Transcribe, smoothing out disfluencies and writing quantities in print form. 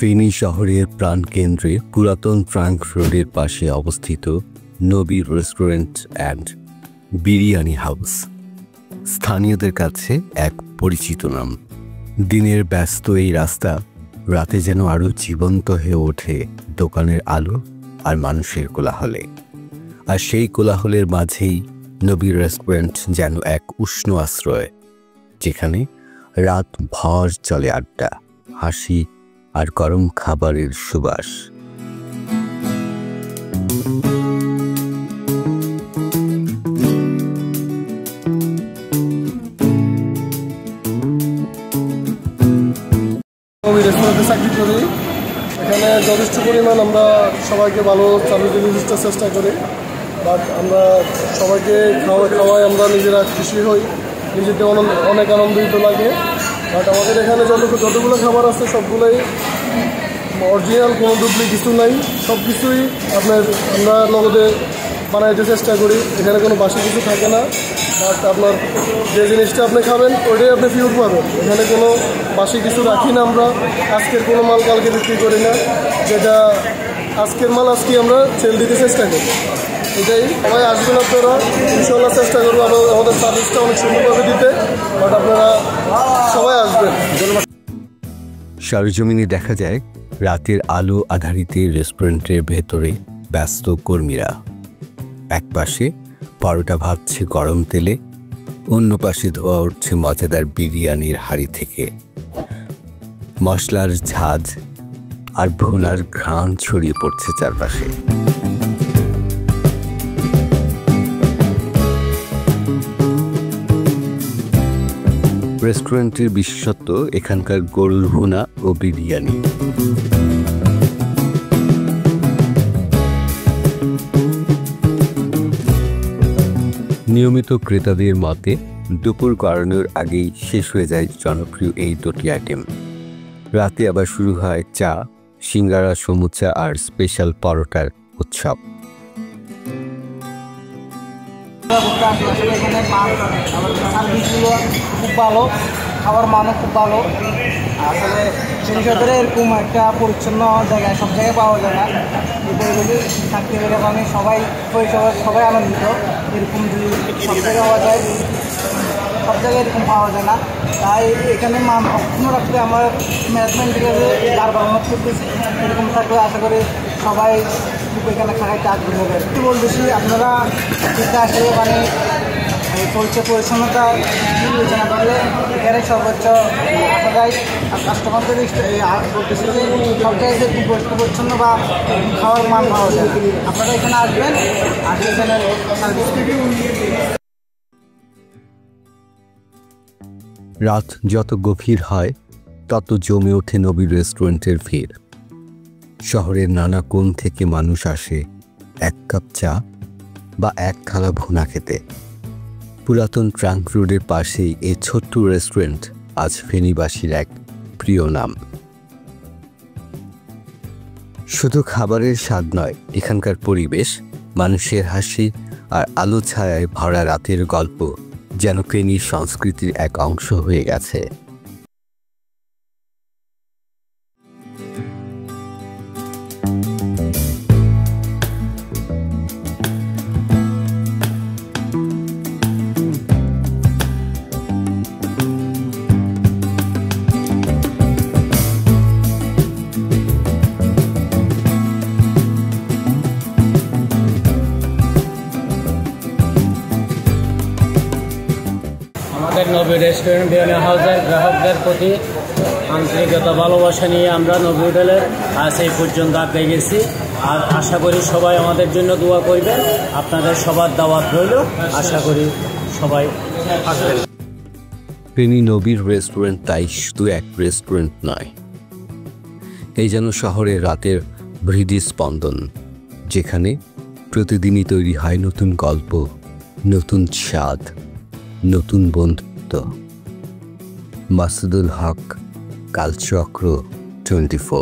ফেনী শহরের প্রাণকেন্দ্রে পুরাতন ট্রাঙ্ক রোডের পাশে অবস্থিত নবী রেস্টুরেন্ট অ্যান্ড বিরিয়ানি হাউস স্থানীয়দের কাছে এক পরিচিত নাম। দিনের ব্যস্ত এই রাস্তা রাতে যেন আরও জীবন্ত হয়ে ওঠে দোকানের আলো আর মানুষের কোলাহলে। আর সেই কোলাহলের মাঝেই নবী রেস্টুরেন্ট যেন এক উষ্ণ আশ্রয়, যেখানে রাত ভর চলে আড্ডা, হাসি আর গরম খাবারের সুবাস। আমি রেস্টুরেন্টে চাকরি করি। এখানে যথেষ্ট পরিমাণ আমরা সবাইকে ভালো সার্ভিস ডেলিভারির চেষ্টা করি, বাট আমরা সবাইকে খাওয়াই আমরা নিজেরা খুশি হই, নিজেদের অনেক আনন্দিত লাগে। বাট আমাদের এখানে যতগুলো খাবার আছে সবগুলোই অরিজিনাল, কোনো ডুপ্লিকেট কিছু নাই, সব কিছুই আমরা নগদে বানাইতে চেষ্টা করি। এখানে কোনো বাসি কিছু থাকে না, বাট আপনার যে জিনিসটা আপনি খাবেন ওইটাই আপনি পিওর পাবেন। এখানে কোনো বাসি কিছু রাখি না আমরা, আজকের কোনো মাল কালকে বিক্রি করি না, যেটা আজকের মাল আজকে আমরা সেল দিতে চেষ্টা করি। এটাই সবাই আসবেন, আপনারা ইনশাল্লাহ চেষ্টা করবো আমাদের সার্ভিসটা অনেক সুন্দরভাবে দিতে, বাট আপনারা সবাই আসবেন। সরেজমিনে দেখা যায় রাতের আলো আধারিত রেস্টুরেন্টের ভেতরে ব্যস্ত কর্মীরা। এক পাশে পরোটা ভাজছে গরম তেলে, অন্য পাশে ধোয়া উঠছে মজাদার বিরিয়ানির হাঁড়ি থেকে। মশলার ঝাঁজ আর ভুনার ঘ্রাণ ছড়িয়ে পড়ছে চারপাশে। রেস্টুরেন্টের বিশেষত্ব এখানকার গরুর ভুনা ও বিরিয়ানি। নিয়মিত ক্রেতাদের মতে দুপুর গড়ানোর আগেই শেষ হয়ে যায় জনপ্রিয় এই দুটি আইটেম। রাতে আবার শুরু হয় চা, সিঙ্গারা, সমুচা আর স্পেশাল পরোটার উৎসব। এখানে সার্ভিসগুলো খুব ভালো, খাবার মানও খুব ভালো। আসলে জিনিসপত্রে এরকম একটা পরিচ্ছন্ন জায়গায় সব জায়গায় পাওয়া যায় না। এগুলি থাকতে গেলে মানে সবাই আনন্দিত। এরকম যদি সব জায়গায় পাওয়া যায়, সব জায়গায় এরকম পাওয়া যায় না। তাই এখানে মান অক্ষুণ্ণ রাখতে আমার ম্যানেজমেন্টের কাছে বারবার অনুরোধ করতেছি, এরকম থাকলে আশা করি সবাই এখানে খাইতে আগ্রহ হবে। কি বলতেছি, আপনারা এখানে আসলে মানে পরিচ্ছন্নতা বিবেচনা করলে এখানে সর্বোচ্চ আসা যায়। আর কাস্টমারদের বলতেছি যে সব জায়গায় পরিচ্ছন্ন বা খাওয়ার মান পাওয়া যায়। আপনারা এখানে আসবেন, আসলে এখানে সার্ভিস। রাত যত গভীর হয় তত জমে ওঠে নবী রেস্টুরেন্টের ভিড়। শহরের নানা কোণ থেকে মানুষ আসে এক কাপ চা বা এক থালা ভুনা খেতে। পুরাতন ট্রাঙ্ক রোডের পাশেই এই ছোট্ট রেস্টুরেন্ট আজ ফেনীবাসীর এক প্রিয় নাম। শুধু খাবারের স্বাদ নয়, এখানকার পরিবেশ, মানুষের হাসি আর আলো ছায়ায় ভরা রাতের গল্প যেন ফেনীর সংস্কৃতির এক অংশ হয়ে গেছে। আমাদের নবী রেস্টুরেন্ট বিরিয়ানি হাউসের গ্রাহকদের প্রতি আন্তরিকতা ভালোবাসা নিয়ে আমরা নবী হোটেলের আজ এই পর্যন্ত আগে গেছি। আর আশা করি সবাই আমাদের জন্য দোয়া করবেন। আপনাদের সবার দাওয়াত রইল, আশা করি সবাই আসবেন। ফেনী নবীর রেস্টুরেন্ট তাই শুধু এক রেস্টুরেন্ট নয়, এই যেন শহরের রাতের হৃদয় স্পন্দন, যেখানে প্রতিদিনই তৈরি হয় নতুন গল্প, নতুন স্বাদ, নতুন বন্ধুত্ব। মাসুদুল হক, কালচক্র 24।